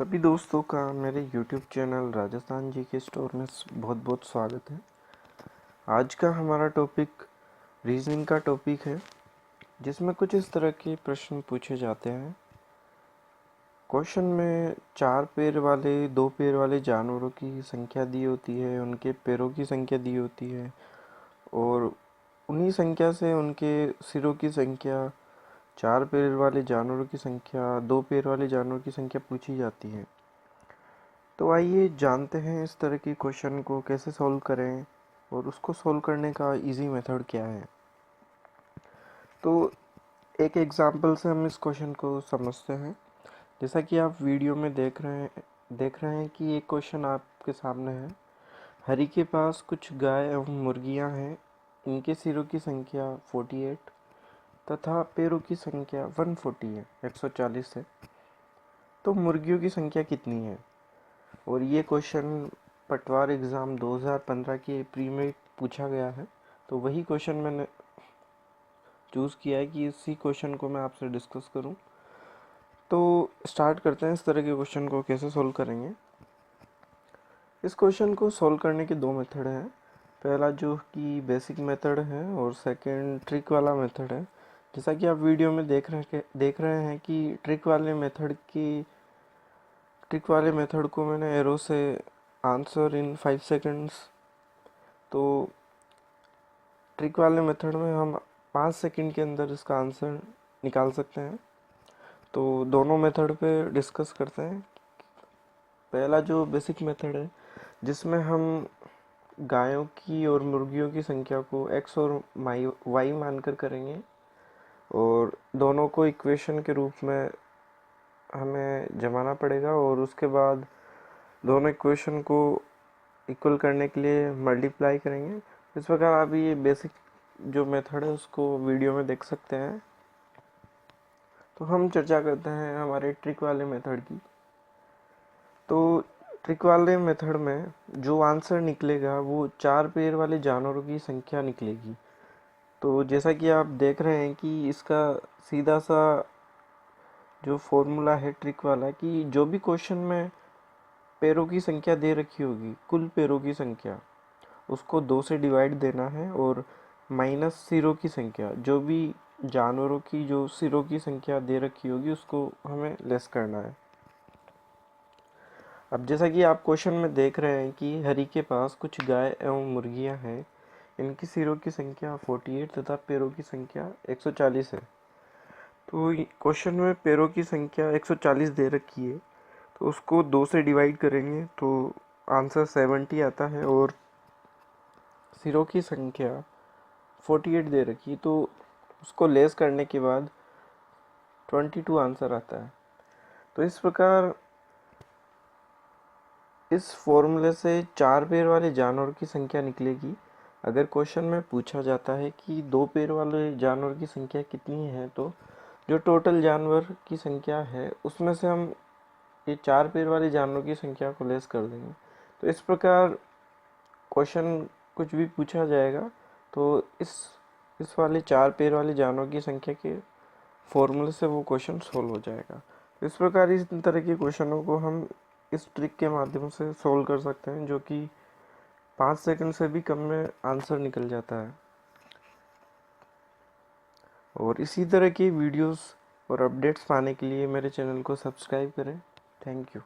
सभी दोस्तों का मेरे YouTube चैनल राजस्थान जी के स्टोर में बहुत बहुत स्वागत है। आज का हमारा टॉपिक रीजनिंग का टॉपिक है, जिसमें कुछ इस तरह के प्रश्न पूछे जाते हैं। क्वेश्चन में 4 पैर वाले 2 पैर वाले जानवरों की संख्या दी होती है, उनके पैरों की संख्या दी होती है और उन्हीं संख्या से उनके सिरों की संख्या, 4 पैर वाले जानवरों की संख्या, 2 पैर वाले जानवरों की संख्या पूछी जाती है। तो आइए जानते हैं इस तरह की क्वेश्चन को कैसे सॉल्व करें और उसको सॉल्व करने का इजी मेथड क्या है। तो एक एग्जांपल से हम इस क्वेश्चन को समझते हैं। जैसा कि आप वीडियो में देख रहे हैं कि एक क्वेश्चन आपके सामने है। हरि के पास कुछ गाय एवं मुर्गियां हैं। इनके सिरों की संख्या 48 तथा पैरों की संख्या 140 है, 140 है। तो मुर्गियों की संख्या कितनी है? और ये क्वेश्चन पटवार एग्ज़ाम 2015 के प्री में पूछा गया है। तो वही क्वेश्चन मैंने चूज़ किया है कि इसी क्वेश्चन को मैं आपसे डिस्कस करूं। तो स्टार्ट करते हैं इस तरह के क्वेश्चन को कैसे सॉल्व करेंगे। इस क्वेश्चन को सॉल्व करने के 2 मेथड हैं। पहला जो कि बेसिक मेथड है और सेकंड ट्रिक वाला मेथड है। जैसा कि आप वीडियो में देख रहे हैं कि ट्रिक वाले मेथड को मैंने एरो से आंसर इन 5 सेकंड्स। तो ट्रिक वाले मेथड में हम 5 सेकंड के अंदर इसका आंसर निकाल सकते हैं। तो दोनों मेथड पे डिस्कस करते हैं। पहला जो बेसिक मेथड है, जिसमें हम गायों की और मुर्गियों की संख्या को x और y मानकर करेंगे और दोनों को इक्वेशन के रूप में हमें जमाना पड़ेगा और उसके बाद दोनों इक्वेशन को इक्वल करने के लिए मल्टीप्लाई करेंगे। इस प्रकार आप ये बेसिक जो मेथड है उसको वीडियो में देख सकते हैं। तो हम चर्चा करते हैं हमारे ट्रिक वाले मेथड की। तो ट्रिक वाले मेथड में जो आंसर निकलेगा वो 4 पैर वाले जानवरों की संख्या निकलेगी। तो जैसा कि आप देख रहे हैं कि इसका सीधा सा जो फॉर्मूला है ट्रिक वाला, कि जो भी क्वेश्चन में पैरों की संख्या दे रखी होगी, कुल पैरों की संख्या, उसको 2 से डिवाइड देना है और माइनस सिरों की संख्या, जो भी जानवरों की जो सिरों की संख्या दे रखी होगी उसको हमें लेस करना है। अब जैसा कि आप क्वेश्चन में देख रहे हैं कि हरि के पास कुछ गाय एवं मुर्गियां हैं। इनकी सिरों की संख्या 48 तथा पैरों की संख्या 140 है। तो क्वेश्चन में पैरों की संख्या 140 दे रखी है, तो उसको 2 से डिवाइड करेंगे तो आंसर 70 आता है और सिरों की संख्या 48 दे रखी, तो उसको लेस करने के बाद 22 आंसर आता है। तो इस प्रकार इस फॉर्मूले से 4 पैर वाले जानवर की संख्या निकलेगी। अगर क्वेश्चन में पूछा जाता है कि 2 पैर वाले जानवर की संख्या कितनी है, तो जो टोटल जानवर की संख्या है उसमें से हम ये 4 पैर वाले जानवरों की संख्या को लेस कर देंगे। तो इस प्रकार क्वेश्चन कुछ भी पूछा जाएगा तो इस वाले 4 पैर वाले जानवरों की संख्या के फॉर्मूले से वो क्वेश्चन सोल्व हो जाएगा। इस प्रकार इस तरह के क्वेश्चनों को हम इस ट्रिक के माध्यम से सोल्व कर सकते हैं, जो कि 5 सेकंड से भी कम में आंसर निकल जाता है। और इसी तरह की वीडियोस और अपडेट्स पाने के लिए मेरे चैनल को सब्सक्राइब करें। Thank you.